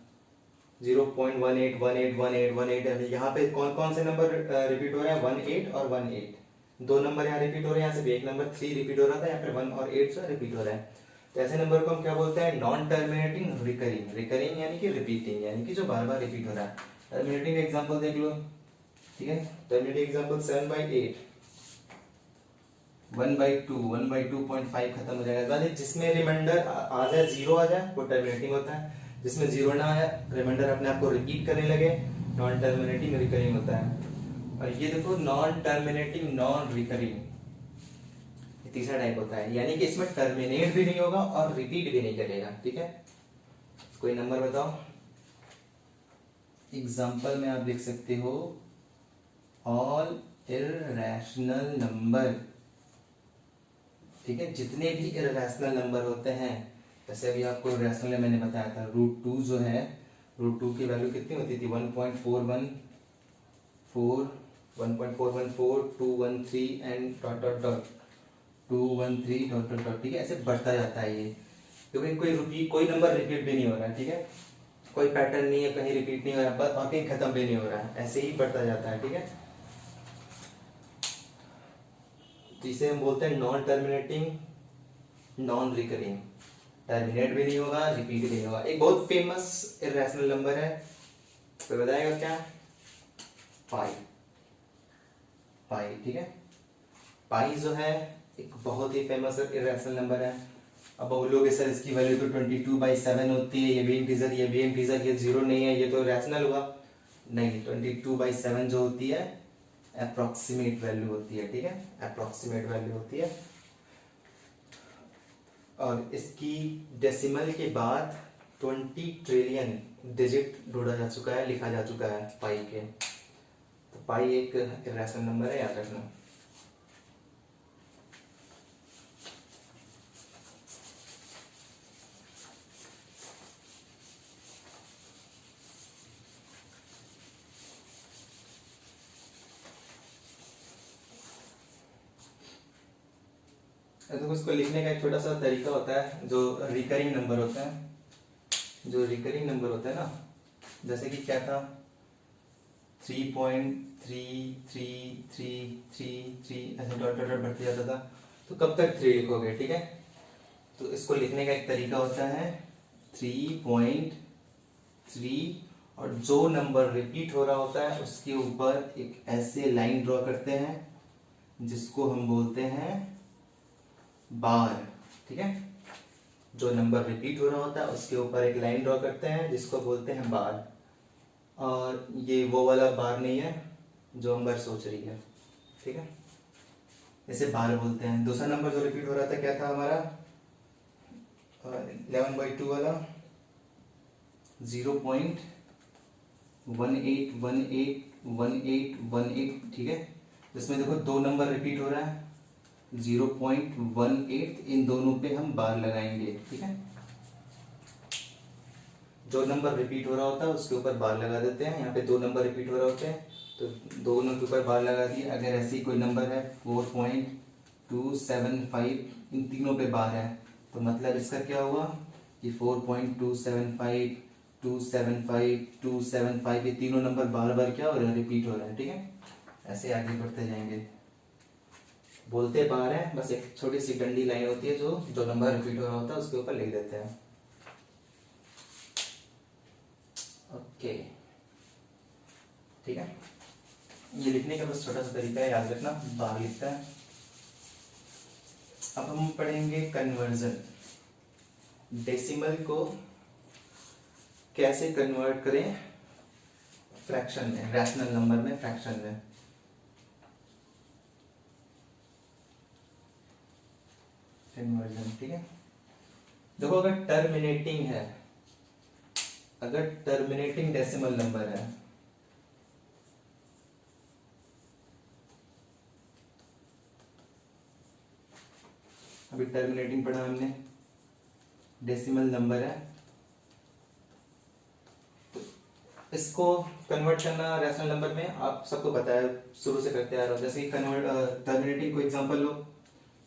0.18181818। यहाँ पे कौन कौन से नंबर रिपीट हो रहे हैं, 18 और 18, दो नंबर यहाँ रिपीट हो रहे हैं, यहाँ से भी एक नंबर 3 रिपीट हो रहा था, यहाँ पे 1 और 8 जो रिपीट हो रहा है। तो ऐसे नंबर को हम क्या बोलते हैं, नॉन टर्मिनेटिंग रिकरिंग। रिकरिंग यानी कि रिपीटिंग, यानी कि जो बार बार रिपीट हो रहा है। टर्मिनेटिंग एग्जांपल देख लो, ठीक है। टर्मिनेटिंग एग्जांपल 7/8, 1/2, 1/2.5 खत्म हो जाएगा। जिसमें रिमाइंडर आ जाए, जीरो आ जाए, वो टर्मिनेटिंग होता है। जिसमें जीरो ना आया, रिमाइंडर अपने आप को रिपीट करने लगे, नॉन टर्मिनेटिंग रिकरिंग होता है। और ये देखो नॉन टर्मिनेटिंग नॉन रिकरिंग, तीसरा टाइप होता है, यानी कि इसमें टर्मिनेट भी नहीं होगा और रिपीट भी नहीं करेगा, ठीक है। कोई नंबर बताओ, एग्जांपल में आप देख सकते हो, ऑल इर्रेशनल नंबर, ठीक है। जितने भी इर्रेशनल नंबर होते हैं, जैसे अभी आपको इर्रेशनल मैंने बताया था, √2 जो है, √2 की वैल्यू कितनी होती थी, 1.414, 213 and dot dot dot 213 dot dot dot, ठीक है। ऐसे बढ़ता जाता है ये, क्योंकि कोई नंबर रिपीट भी नहीं हो रहा है, ठीक है। कोई पैटर्न नहीं है, कहीं रिपीट नहीं हो रहा है, और कहीं खत्म भी नहीं हो रहा है, ऐसे ही बढ़ता जाता है, ठीक है। जिसे हम बोलते हैं non terminating non recurring, terminate भी नहीं होगा, रिपीट भी नहीं होगा। एक बहुत फेमस इर्रेशनल नंबर है, तो बताएगा क्या, पाई, पाई, ठीक है। पाई जो है एक बहुत ही फेमस इर्रेशनल नंबर है। अब बोलोगे सर इसकी वैल्यू तो 22/7 होती है, ये भी इंटीजर, ये भी इंटीजर, ये जीरो नहीं है, ये तो रैशनल हुआ। नहीं, 22/7 जो होती है अप्रोक्सीमेट वैल्यू होती है, ठीक है, अप्रोक्सीमेट वैल्यू होती है। और इसकी डेसिमल के बाद 20 ट्रिलियन डिजिट ढूंढा जा चुका है, लिखा जा चुका है पाई के। तो पाई एक इर्रेशनल नंबर है, याद रखना। तो उसको लिखने का एक छोटा सा तरीका होता है, जो रिकरिंग नंबर होता है, जो रिकरिंग नंबर होता है ना, जैसे कि क्या था, 3.3333 ऐसे डॉट डॉट डॉट बढ़ते जाता था, तो कब तक 3 लिखोगे, ठीक है। तो इसको लिखने का एक तरीका होता है 3.3, और जो नंबर रिपीट हो रहा होता है उसके ऊपर एक ऐसे लाइन ड्रॉ करते हैं जिसको हम बोलते हैं बार, ठीक है। जो नंबर रिपीट हो रहा होता है उसके ऊपर एक लाइन ड्रॉ करते हैं जिसको बोलते हैं बार। और ये वो वाला बार नहीं है जो अंबर सोच रही है, ठीक है, इसे बार बोलते हैं। दूसरा नंबर जो रिपीट हो रहा था क्या था हमारा, 11/2 वाला, 0.11, 18181818, ठीक है। इसमें देखो दो नंबर रिपीट हो रहा है, 0.18, इन दोनों पे हम बार लगाएंगे, ठीक है। जो नंबर रिपीट हो रहा होता है उसके ऊपर बार लगा देते हैं। यहाँ पे दो नंबर रिपीट हो रहे होते हैं तो दोनों के ऊपर बार लगा दिए। अगर ऐसी कोई नंबर है 4.275, इन तीनों पे बार है, तो मतलब इसका क्या हुआ कि 4.275 275 275, ये तीनों नंबर बार बार क्या हो रहे हैं, रिपीट हो रहे हैं, ठीक है। ऐसे आगे बढ़ते जाएंगे, बोलते बार है, बस एक छोटी सी डंडी लाइन होती है जो नंबर रिपीट हो रहा होता है उसके ऊपर लिख देते हैं। ओके, ठीक है। ये लिखने का बस छोटा सा तरीका है, याद रखना, बार लिखता है। अब हम पढ़ेंगे कन्वर्जन, डेसिमल को कैसे कन्वर्ट करें फ्रैक्शन में, रैशनल नंबर में, फ्रैक्शन में। कन्वर्जन, ठीक है। देखो अगर टर्मिनेटिंग है, अगर टर्मिनेटिंग डेसिमल नंबर है, अभी टर्मिनेटिंग पढ़ा हमने, डेसिमल नंबर है, तो इसको कन्वर्ट करना रैशनल नंबर में आप सबको पता है, शुरू से करते आ रहे हो। जैसे कि कन्वर्ट टर्मिनेटिंग को एग्जांपल लो,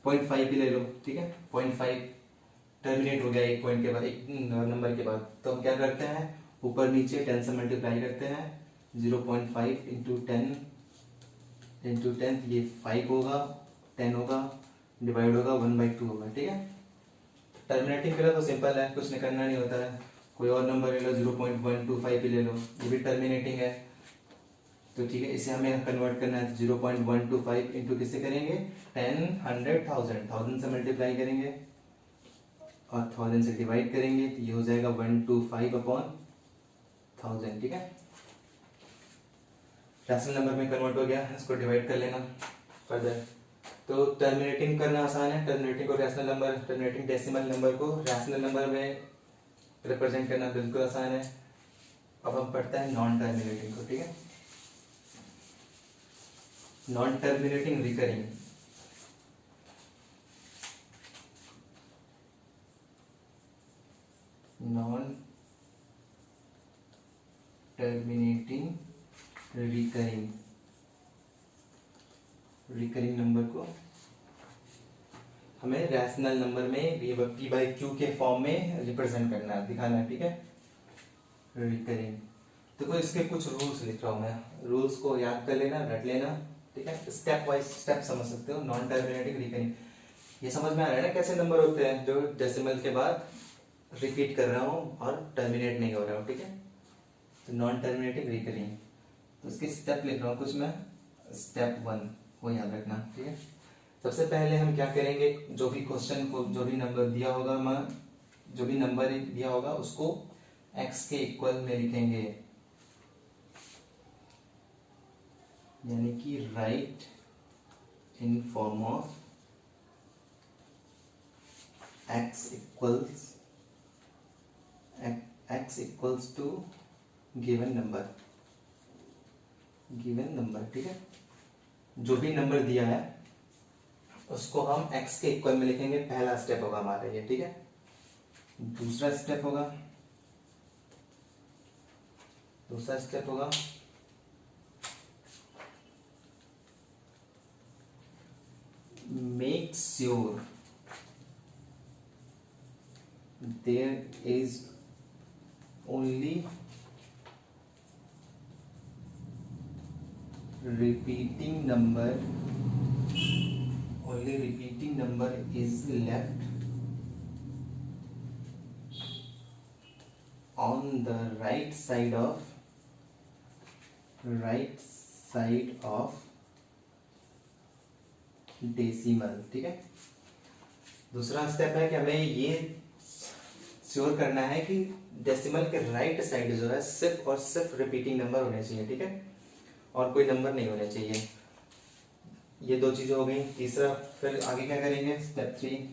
0.5 ही ले लो, ठीक है। 0.5 टर्मिनेट हो गया एक पॉइंट के बाद, एक नंबर के बाद, तो हम क्या करते हैं, ऊपर नीचे 10 से मल्टीप्लाई करते हैं। 0.5 इंटू 10 इंटू 10, ये 5 होगा, 10 होगा, डिवाइड होगा 1/2 होगा, ठीक है। टर्मिनेटिंग के लिए तो सिंपल है, कुछ नहीं करना नहीं होता है, कोई और नंबर ले लो, 0.125 ही ले लो, ये भी टर्मिनेटिंग है, तो ठीक है। इसे हमें कन्वर्ट करना है, 0.125 इंटू किससे करेंगे, 10 100 1000, 1000 से मल्टीप्लाई करेंगे और 1000 से डिवाइड करेंगे, तो ये हो जाएगा 125/1000, ठीक है। रैशनल नंबर में कन्वर्ट हो गया, इसको डिवाइड कर लेना फर्दर। तो टर्मिनेटिंग करना आसान है, टर्मिनेटिंग को rational number, terminating decimal number को रैशनल नंबर में रिप्रेजेंट करना बिल्कुल आसान है। अब हम पढ़ते हैं नॉन टर्मिनेटिंग को, ठीक है। Non terminating recurring, non terminating recurring, recurring number को हमें रैशनल नंबर में p/q के फॉर्म में रिप्रेजेंट करना है, दिखाना है, ठीक है। रिकरिंग, देखो इसके कुछ रूल्स लिख रहा हूं मैं, रूल्स को याद कर लेना, रट लेना, ठीक है। स्टेप वाइज स्टेप समझ सकते हो। नॉन टर्मिनेटिंग रिकरिंग, ये समझ में आ रहा है ना कैसे नंबर होते हैं जो डेसिमल के बाद रिपीट कर रहा हूँ और टर्मिनेट नहीं हो रहा हूँ, ठीक है। तो नॉन टर्मिनेटिंग रिकरिंग, तो इसके स्टेप लिख रहा हूँ कुछ मैं, स्टेप 1 वो याद रखना, ठीक है। सबसे पहले हम क्या करेंगे, जो भी क्वेश्चन को, जो भी नंबर दिया होगा, जो भी नंबर दिया होगा उसको x के इक्वल में लिखेंगे, यानी कि right in form of x equals to given number, ठीक है। जो भी नंबर दिया है उसको हम x के इक्वल में लिखेंगे, पहला स्टेप होगा हमारा ये, ठीक है। दूसरा स्टेप होगा make sure there is only repeating number is left on the right side of decimal, ठीक है। दूसरा स्टेप है कि हमें ये श्योर करना है कि डेसिमल के राइट साइड जो है सिर्फ और सिर्फ रिपीटिंग नंबर होने चाहिए, ठीक है, और कोई नंबर नहीं होने चाहिए। ये दो चीजें हो गई। तीसरा फिर आगे क्या करेंगे, step 3,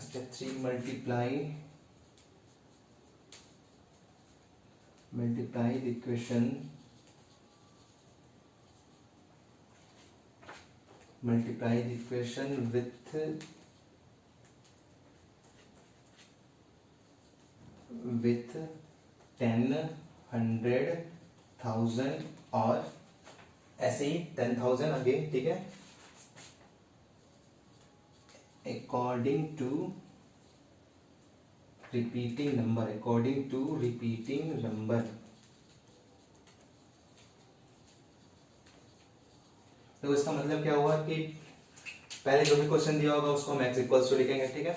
step 3 multiply the equation with 10, 100,000 और ऐसे ही 10,000 अगेन, ठीक है, अकॉर्डिंग टू रिपीटिंग नंबर। तो इसका मतलब क्या हुआ कि पहले जो भी क्वेश्चन दिया होगा उसको हम एक्स इक्वल्स टू लिखेंगे, ठीक है।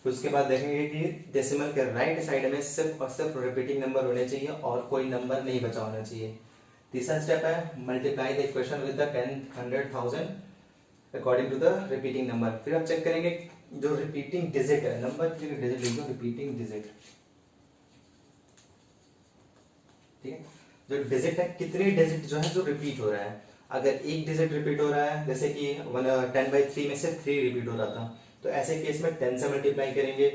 फिर उसके बाद देखेंगे कि डेसिमल के राइट साइड में सिर्फ और सिर्फ रिपीटिंग नंबर होने चाहिए और कोई नंबर नहीं बचा होना चाहिए। तीसरा स्टेप है multiply the equation with the 10, 100,000 according to the repeating number. फिर हम चेक करेंगे जो रिपीटिंग डिजिट है, नंबर की डिजिट लिख दो, रिपीटिंग डिजिट, ठीक है। जो डिजिट है, कितने डिजिट जो है जो रिपीट हो रहा है। अगर एक डिजिट रिपीट हो रहा है, जैसे कि 10/3 में सिर्फ 3 रिपीट हो रहा था, तो ऐसे केस में 10 से मल्टीप्लाई करेंगे।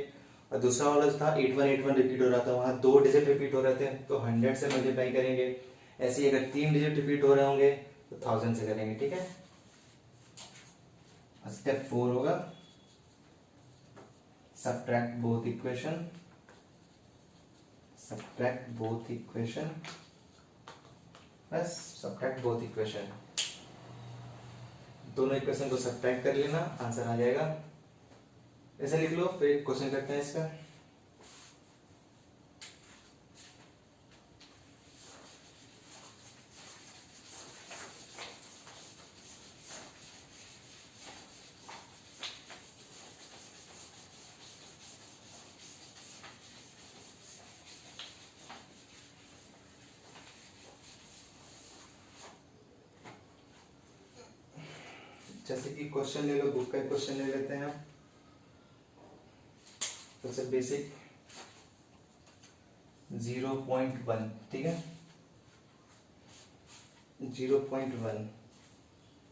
और दूसरा वाला जो था 8181 रिपीट हो रहा था, वहां 2 डिजिट रिपीट हो रहे थे, तो 100 से मल्टीप्लाई करेंगे। ऐसे ही अगर 3 डिजिट रिपीट हो रहे होंगे तो 1000 से करेंगे, ठीक है। स्टेप 4 होगा सब्ट्रैक्ट बोथ इक्वेशन। दोनों इक्वेशन को सब्ट्रैक्ट कर लेना, आंसर आ जाएगा। ऐसे लिख लो। फिर क्वेश्चन करते हैं इसका। जैसे कि क्वेश्चन ले लो, बुक का क्वेश्चन ले लेते हैं। सबसे बेसिक 0.1, ठीक है, 0.1।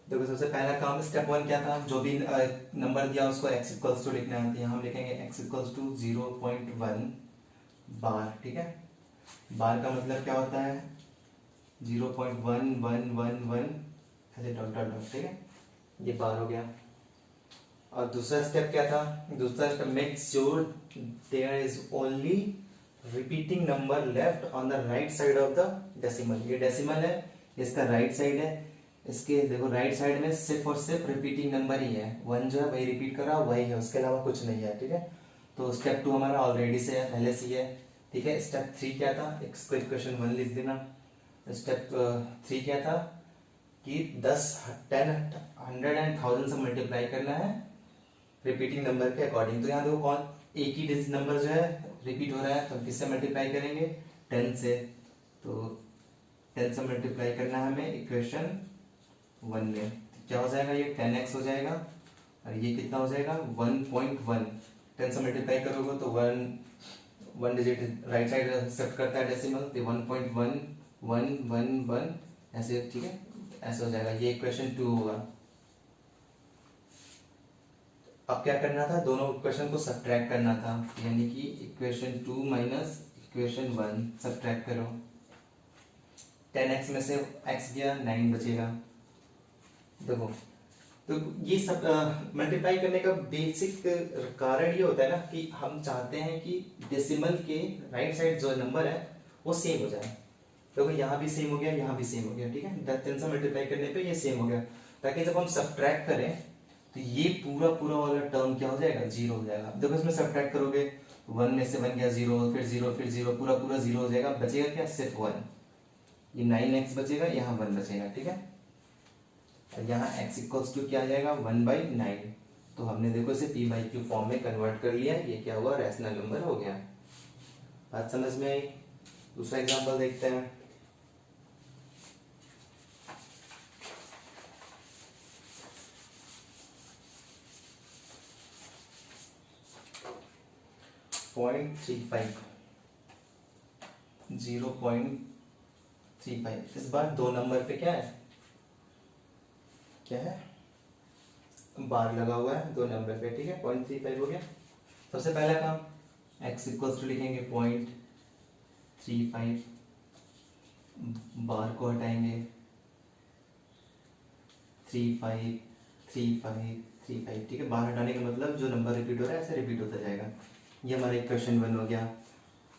देखो सबसे पहला काम स्टेप 1 क्या था, जो भी नंबर दिया उसको x इक्वल्स टू लिखना है। यहाँ हम लिखेंगे x इक्वल्स टू 0.1 बार, ठीक है। बार का मतलब क्या होता है, 0.1111 ऐसे डॉट डॉट डॉट, ठीक है, ये बार हो गया। और दूसरा स्टेप क्या था, दूसरा step make sure there is only repeating number left on the right side of the decimal. ये डेसिमल है, इसका राइट साइड है, इसके देखो राइट साइड में सिर्फ और सिर्फ रिपीटिंग नंबर ही है। 1 जो है वही रिपीट कर रहा है, वही है, उसके अलावा कुछ नहीं है, ठीक है। तो स्टेप 2 हमारा ऑलरेडी से है, पहले से ही है, ठीक है। स्टेप 3 क्या था, इसको इक्वेशन 1 लिख देना। स्टेप 3 क्या था कि 10, 10, 100 एंड 1000 से मल्टीप्लाई करना है रिपीटिंग नंबर के अकॉर्डिंग। तो यहाँ देखो कौन एक ही नंबर जो है रिपीट हो रहा है, तो हम किससे मल्टीप्लाई करेंगे, 10 से। तो 10 से मल्टीप्लाई करना है हमें इक्वेशन 1 में। तो क्या हो जाएगा, ये 10x हो जाएगा और ये कितना हो जाएगा 1.1। 10 से मल्टीप्लाई करोगे तो 1 डिजिट राइट साइड शिफ्ट करता है डेसिमल, तो 1.1111 ऐसे, ठीक है, ऐसे हो जाएगा। ये इक्वेशन 2 होगा। अब क्या करना था, दोनों इक्वेशन को सब्ट्रैक्ट करना था, यानी कि इक्वेशन 2 माइनस इक्वेशन 1 सब्ट्रैक्ट करो। 10x में से x गया, 9 बचेगा। देखो तो ये सब मल्टीप्लाई करने का बेसिक कारण ये होता है ना कि हम चाहते हैं कि डेसिमल के राइट साइड जो नंबर है वो सेम हो जाए। देखो यहाँ भी सेम हो गया, यहाँ भी सेम हो गया, ठीक है। 10 से मल्टीप्लाई करने पे ये सेम हो गया, ताकि जब हम सब्ट्रैक्ट करें तो ये पूरा पूरा वाला टर्म क्या हो जाएगा, 0 हो जाएगा। देखो इसमें सब्ट्रैक्ट करोगे, 1 में से 1 गया 0, फिर 0, फिर 0, पूरा पूरा 0 हो जाएगा। बचेगा क्या, सिर्फ 1। ये 9x बचेगा, यहाँ 1 बचेगा, ठीक है। और यहाँ x इक्वल्स टू क्या आ जाएगा, 1/9। तो हमने देखो इसे p/q फॉर्म में कन्वर्ट कर लिया, ये क्या हुआ, रैशनल नंबर हो गया। बात समझ में आई। दूसरा एग्जांपल देखते हैं। पॉइंट 0.35। इस बार 2 नंबर पे क्या है, क्या है, बार लगा हुआ है दो नंबर पे, ठीक है। 0.35 हो गया। सबसे पहला काम x इक्वल्स टू लिखेंगे 0.35, बार को हटाएंगे 353535, ठीक है। बार हटाने का मतलब जो नंबर रिपीट हो रहा है ऐसे रिपीट होता जाएगा। ये हमारा इक्वेशन 1 हो गया।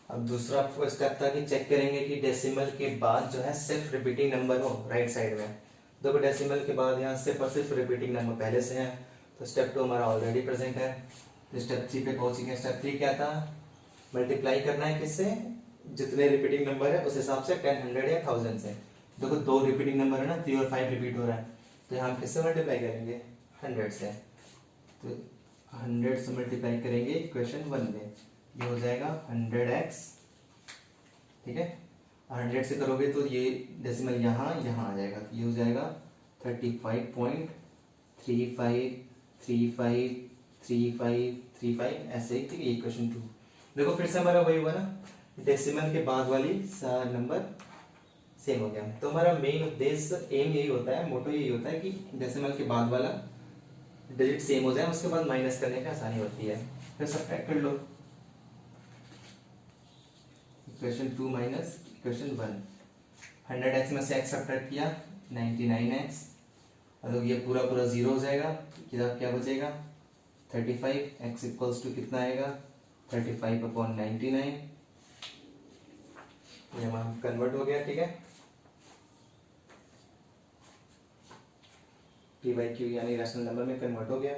अब दूसरा स्टेप था कि चेक करेंगे कि डेसिमल के बाद जो है सिर्फ रिपीटिंग नंबर हो राइट साइड में। देखो डेसिमल के बाद यहाँ सिर्फ और सिर्फ रिपीटिंग नंबर पहले से है, तो स्टेप 2 हमारा ऑलरेडी प्रेजेंट है। तो स्टेप 3 पे पहुंचेंगे। स्टेप 3 क्या था, मल्टीप्लाई करना है किससे, जितने रिपीटिंग नंबर है उस हिसाब से 10, 100 या 1000 से। देखो दो रिपीटिंग नंबर है ना, 3 और 5 रिपीट हो रहा है, तो यहाँ किससे मल्टीप्लाई करेंगे, 100 से। तो 100 से मल्टीप्लाई करेंगे इक्वेशन 1 में, ये हो जाएगा 100x, ठीक है। 100 से करोगे तो ये डेसिमल यहाँ आ जाएगा, तो ये हो जाएगा 35.353535 ऐसे ही, ठीक है। इक्वेशन 2 देखो फिर से हमारा वही हुआ ना, डेसिमल के बाद वाली सारे नंबर सेम हो गया। तो हमारा मेन उद्देश्य एम यही होता है, मोटो यही होता है कि डेसिमल के बाद वाला डिजिट सेम हो जाए, उसके बाद माइनस करने की आसानी होती है। फिर सब्ट्रैक्ट कर लो, इक्वेशन 2 माइनस इक्वेशन 1। 100x में से x सब्ट्रैक्ट किया 99x, और ये पूरा पूरा जीरो हो जाएगा, क्या बचेगा 35। x इक्वल्स टू कितना आएगा 35/99, ये हमारा कन्वर्ट हो गया, ठीक है। p बाई क्यू यानी रैशनल नंबर में कन्वर्ट हो गया।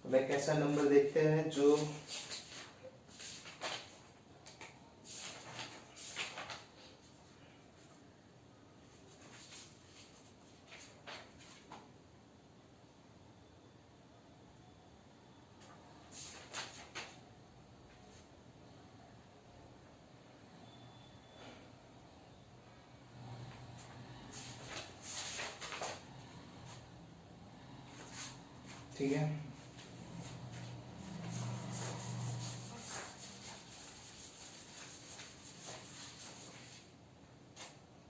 अब एक ऐसा नंबर देखते हैं जो ठीक है।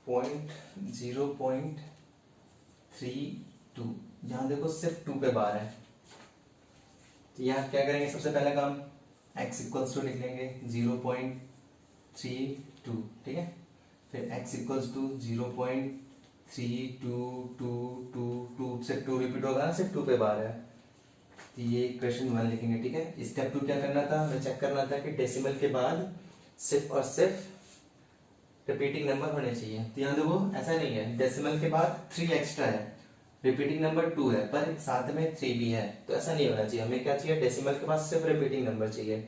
पॉइंट 0.32, यहाँ देखो सिर्फ 2 पे बार है, तो यहाँ क्या करेंगे, सबसे पहला काम x इक्वल्स टू लिख लेंगे 0.32, ठीक है। फिर x इक्वल्स टू 0.322222, सिर्फ 2 रिपीट होगा ना, सिर्फ 2 पे बार है, तो ये इक्वेशन 1 लिखेंगे, ठीक है। स्टेप 2 क्या करना था, हमें चेक करना था कि डेसिमल के बाद सिर्फ और सिर्फ रिपीटिंग नंबर होने चाहिए। तो यहाँ देखो ऐसा नहीं है, डेसिमल के बाद 3 एक्स्ट्रा है, रिपीटिंग नंबर 2 है, पर साथ में 3 भी है, तो ऐसा नहीं होना चाहिए। हमें क्या चाहिए, डेसिमल के बाद सिर्फ रिपीटिंग नंबर चाहिए,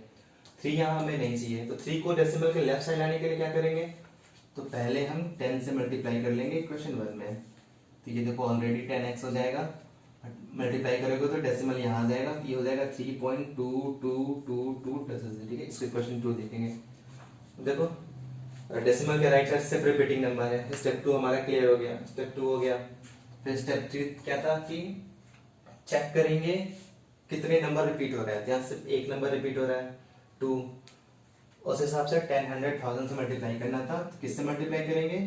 3 यहाँ हमें नहीं चाहिए। तो 3 को डेसिमल के लेफ्ट साइड लाने के लिए क्या करेंगे, तो पहले हम 10 से मल्टीप्लाई कर लेंगे इक्वेशन 1 में, तो ये देखो ऑलरेडी 10x हो जाएगा, मल्टीप्लाई करोगे तो डेसिमल यहाँ आ जाएगा, ये हो जाएगा 3.2222, ठीक है। इसको इक्वेशन 2 देखेंगे। देखो डेसिमल के राइट साइड सिर्फ रिपीटिंग नंबर है, स्टेप 2 हमारा क्लियर हो गया, स्टेप 2 हो गया। फिर स्टेप 3 क्या था कि चेक करेंगे कितने नंबर रिपीट हो रहा है, यहाँ सिर्फ एक नंबर रिपीट हो रहा है 2, उस हिसाब से 10, 100, 1000 से मल्टीप्लाई करना था। तो किससे मल्टीप्लाई करेंगे,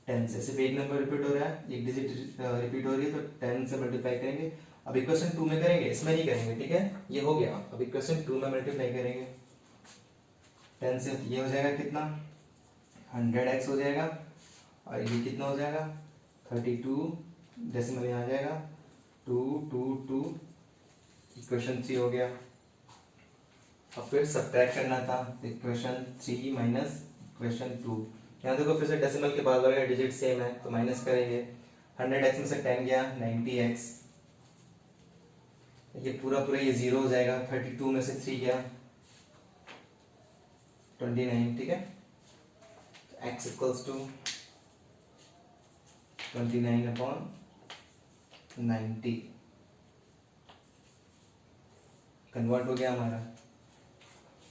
10 से, सिर्फ एक नंबर रिपीट हो रहा है, एक डिजिट रिपीट हो रही है, तो 10 से मल्टीप्लाई करेंगे। अब इक्वेशन 2 में करेंगे, इसमें नहीं करेंगे, ठीक है। ये हो गया, अब इक्वेशन 2 में मल्टीप्लाई करेंगे 10 से, ये हो जाएगा कितना 100x हो जाएगा, और ये कितना हो जाएगा 32, डेसिमल यहाँ आ जाएगा 222, इक्वेशन 3 हो गया। अब फिर सब्ट्रैक्ट करना था, इक्वेशन 3 माइनस इक्वेशन 2, यहाँ देखो फिर से डेसिमल के बाद वाला डिजिट सेम है, तो माइनस करेंगे। 100x में से 10 गया 90x, ये पूरा पूरा ये जीरो हो जाएगा। 32 में से 3 गया 29, ठीक है। x इक्वल्स टू 29/90, कन्वर्ट हो गया हमारा।